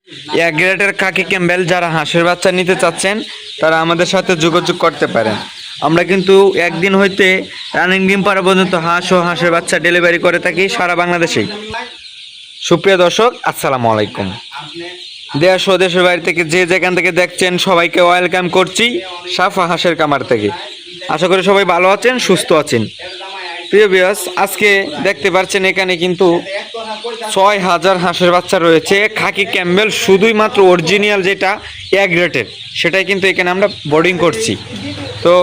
এক গ্রেডের খাকি ক্যাম্বেল যারা হাঁসের বাচ্চা নিতে চাচ্ছেন তারা আমাদের সাথে যোগাযোগ করতে পারেন। আমরা কিন্তু একদিন হইতে রানিং ডিম পাড়া পর্যন্ত হাঁস ও হাঁসের বাচ্চা ডেলিভারি করে থাকি সারা বাংলাদেশেই। সুপ্রিয় দর্শক, আসসালামু আলাইকুম। দেশ ও দেশের বাইরে থেকে যে যেখান থেকে দেখছেন সবাইকে ওয়েলকাম করছি সাফা হাঁসের কামার থেকে। আশা করি সবাই ভালো আছেন, সুস্থ আছেন। প্রিয় ভিউয়ার্স, আজকে দেখতে পাচ্ছেন এখানে কিন্তু ৬,০০০ হাঁসের বাচ্চা রয়েছে খাকি ক্যাম্বেল, শুধুই মাত্র অরিজিনাল যেটা এক গ্রেডের সেটাই কিন্তু এখানে আমরা বোর্ডিং করছি। তো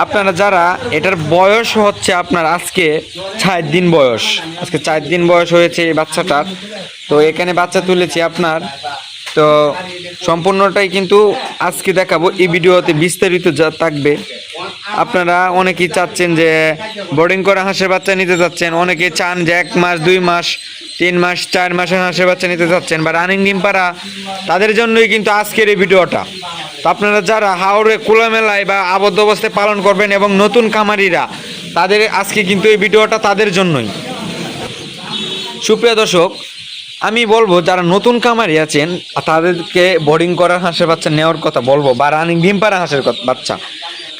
আপনারা যারা এটার বয়স হচ্ছে আপনার আজকে ৪ দিন বয়স, আজকে ৪ দিন বয়স হয়েছে এই বাচ্চাটার। তো এখানে বাচ্চা তুলেছি আপনার, তো সম্পূর্ণটাই কিন্তু আজকে দেখাবো এই ভিডিওতে, বিস্তারিত যা থাকবে। আপনারা অনেকেই চাচ্ছেন যে বোর্ডিং করা হাঁসের বাচ্চা নিতে চাচ্ছেন, অনেকে চান যে 1 মাস 2 মাস 3 মাস 4 মাসের হাঁসের বাচ্চা নিতে চাচ্ছেন বা রানিং ডিম পাড়া, তাদের জন্যই কিন্তু আজকের এই ভিডিওটা। তো আপনারা যারা হাওড়ে খোলামেলায় বা আবদ্ধ অবস্থায় পালন করবেন এবং নতুন খামারিরা, তাদের আজকে কিন্তু এই ভিডিওটা তাদের জন্যই। সুপ্রিয় দর্শক, আমি বলবো যারা নতুন খামারি আছেন তাদেরকে বোর্ডিং করা হাঁসের বাচ্চা নেওয়ার কথা বলবো, বা রানিং ডিম পাড়া হাঁসের বাচ্চা।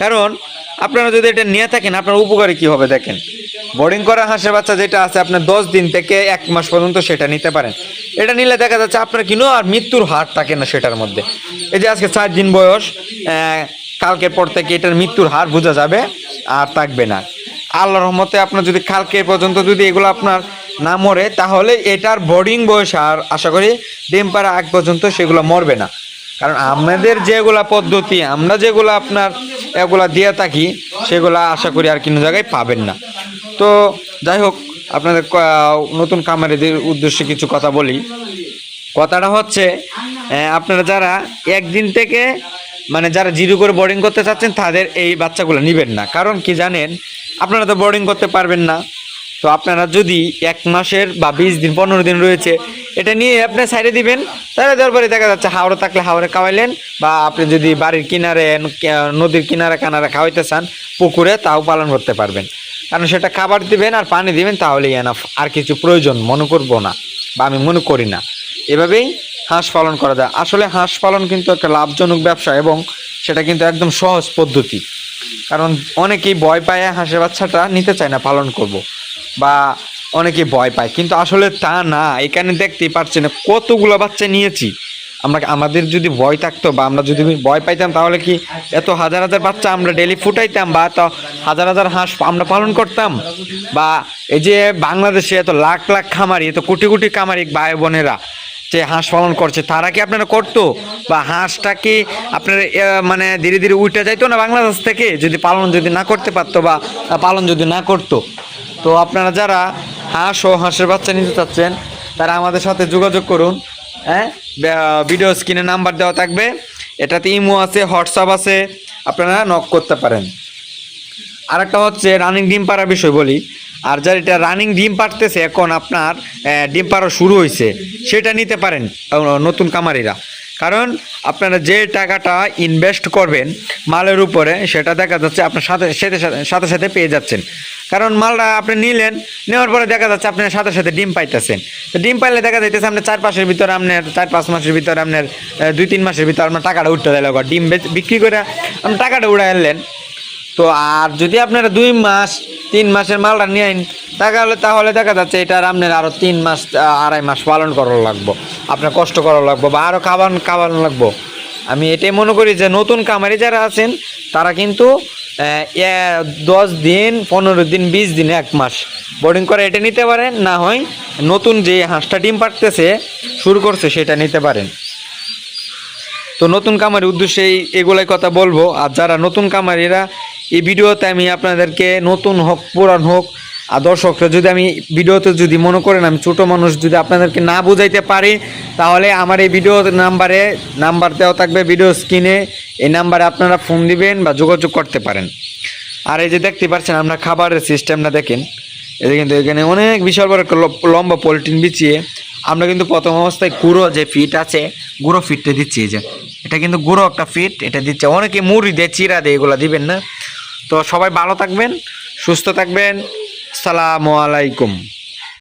কারণ আপনারা যদি এটা নিয়ে থাকেন আপনার উপকারে কী হবে দেখেন। বোর্ডিং করা হাঁসের বাচ্চা যেটা আছে আপনার 10 দিন থেকে 1 মাস পর্যন্ত সেটা নিতে পারেন। এটা নিলে দেখা যাচ্ছে আপনার কিনো আর মৃত্যুর হার থাকে না সেটার মধ্যে। এই যে আজকে 4 দিন বয়স, কালকের পর থেকে এটার মৃত্যুর হার বোঝা যাবে আর থাকবে না। আল্লাহর রহমতে আপনার যদি কালকে পর্যন্ত যদি এগুলো আপনার না মরে, তাহলে এটার বোর্ডিং বয়স আর আশা করি ডিম পাড়া আগ পর্যন্ত সেগুলো মরবে না। কারণ আমাদের যেগুলা পদ্ধতি, আমরা যেগুলো আপনার এগুলা দিয়ে থাকি, সেগুলা আশা করি আর কোনো জায়গায় পাবেন না। তো যাই হোক, আপনাদের নতুন খামারিদের উদ্দেশ্যে কিছু কথা বলি। কথাটা হচ্ছে, আপনারা যারা একদিন থেকে মানে যারা জিরো করে বোর্ডিং করতে চাচ্ছেন তাদের এই বাচ্চাগুলো নেবেন না। কারণ কি জানেন, আপনারা তো বোর্ডিং করতে পারবেন না। তো আপনারা যদি 1 মাসের বা 20 দিন 15 দিন রয়েছে, এটা নিয়ে আপনি সাইডে দিবেন। তাহলে তারপরে দেখা যাচ্ছে হাওড়ে থাকলে হাওড়ে খাওয়াইলেন, বা আপনি যদি বাড়ির কিনারে নদীর কিনারে কানারে খাওয়াইতে চান পুকুরে, তাও পালন করতে পারবেন। কারণ সেটা খাবার দিবেন আর পানি দিবেন, তাহলেই এনাফ। আর কিছু প্রয়োজন মনে করবো না, বা আমি মনে করি না। এভাবেই হাঁস পালন করা যায়। আসলে হাঁস পালন কিন্তু একটা লাভজনক ব্যবসা এবং সেটা কিন্তু একদম সহজ পদ্ধতি। কারণ অনেকেই ভয় পায় হাঁসের বাচ্চাটা নিতে চায় না পালন করব, বা অনেকে ভয় পায়, কিন্তু আসলে তা না। এখানে দেখতেই পাচ্ছেন কতগুলো বাচ্চা নিয়েছি আমরা। আমাদের যদি ভয় থাকতো বা আমরা যদি ভয় পাইতাম, তাহলে কি এত হাজার হাজার বাচ্চা আমরা ডেলি ফুটাইতাম, বা এত হাজার হাজার হাঁস আমরা পালন করতাম? বা এই যে বাংলাদেশে এত লাখ লাখ খামারি, এত কোটি কোটি খামারি ভাই বোনেরা যে হাঁস পালন করছে, তারা কি আপনারা করতো? বা হাঁসটা কি আপনার মানে ধীরে ধীরে উঠে যাইতো না বাংলাদেশ থেকে, যদি পালন যদি না করতে পারতো বা পালন যদি না করতো? তো আপনারা যারা হাঁস ও হাঁসের বাচ্চা নিতে চাচ্ছেন তারা আমাদের সাথে যোগাযোগ করুন। ভিডিও স্ক্রিনে নাম্বার দেওয়া থাকবে, এটাতে ইমো আছে, হোয়াটসঅ্যাপ আছে, আপনারা নক করতে পারেন। আরেকটা হচ্ছে রানিং ডিম পাড়ার বিষয় বলি। আর যার এটা রানিং ডিম পাড়তেছে, এখন আপনার ডিম পাড়া শুরু হয়েছে, সেটা নিতে পারেন নতুন খামারিরা। কারণ আপনারা যে টাকাটা ইনভেস্ট করবেন মালের উপরে, সেটা দেখা যাচ্ছে আপনার সাথে সাথে পেয়ে যাচ্ছেন। কারণ মালটা আপনি নিলেন, নেওয়ার পরে দেখা যাচ্ছে আপনার সাথে সাথে ডিম পাইতেছেন। তো ডিম পাইলে দেখা যাইতেছে আপনার 4-5 ভিতরে, আপনার 4-5 মাসের ভিতরে, আপনার 2-3 মাসের ভিতরে আপনার টাকাটা উঠতে দিল, ডিম বিক্রি করে আপনি টাকাটা উড়াই আনলেন। তো আর যদি আপনারা 2 মাস 3 মাসের মালটা নেন, তাহলে দেখা যাচ্ছে এটার আপনার আরও 3 মাস 2.5 মাস পালন করা লাগবো, আপনার কষ্ট করা লাগবো, বা আরও খাওয়ানো লাগবো। আমি এটাই মনে করি যে নতুন খামারি যারা আছেন তারা কিন্তু 10 দিন 15 দিন 20 দিন 1 মাস বোর্ডিং করে এটা নিতে পারেন। না হয় নতুন যে হাঁসটা ডিম পাড়তেছে শুরু করছে সেটা নিতে পারেন। তো নতুন খামারির উদ্দেশ্যে এগুলাই কথা বলবো। আর যারা নতুন খামারিরা, এই ভিডিওতে আমি আপনাদেরকে নতুন হোক পুরান হোক, আর দর্শকরা যদি আমি ভিডিওতে যদি মনে করেন আমি ছোটো মানুষ যদি আপনাদেরকে না বুঝাইতে পারি, তাহলে আমার এই ভিডিও নাম্বার দেওয়া থাকবে ভিডিও স্ক্রিনে, এই নাম্বারে আপনারা ফোন দিবেন বা যোগাযোগ করতে পারেন। আর এই যে দেখতে পাচ্ছেন আমরা খাবারের সিস্টেমটা দেখেন, এটা কিন্তু এখানে অনেক বিশাল বড় একটা লম্বা পলিথিন বিছিয়ে আমরা কিন্তু প্রথম অবস্থায় গুঁড়ো যে ফিট আছে, গুঁড়ো ফিটটা দিচ্ছি। এই যে এটা কিন্তু গুঁড়ো একটা ফিট, এটা দিচ্ছে। অনেকে মুড়ি দেয়, চিরা দেয়, এগুলো দিবেন না। তো সবাই ভালো থাকবেন, সুস্থ থাকবেন। আসসালামু আলাইকুম।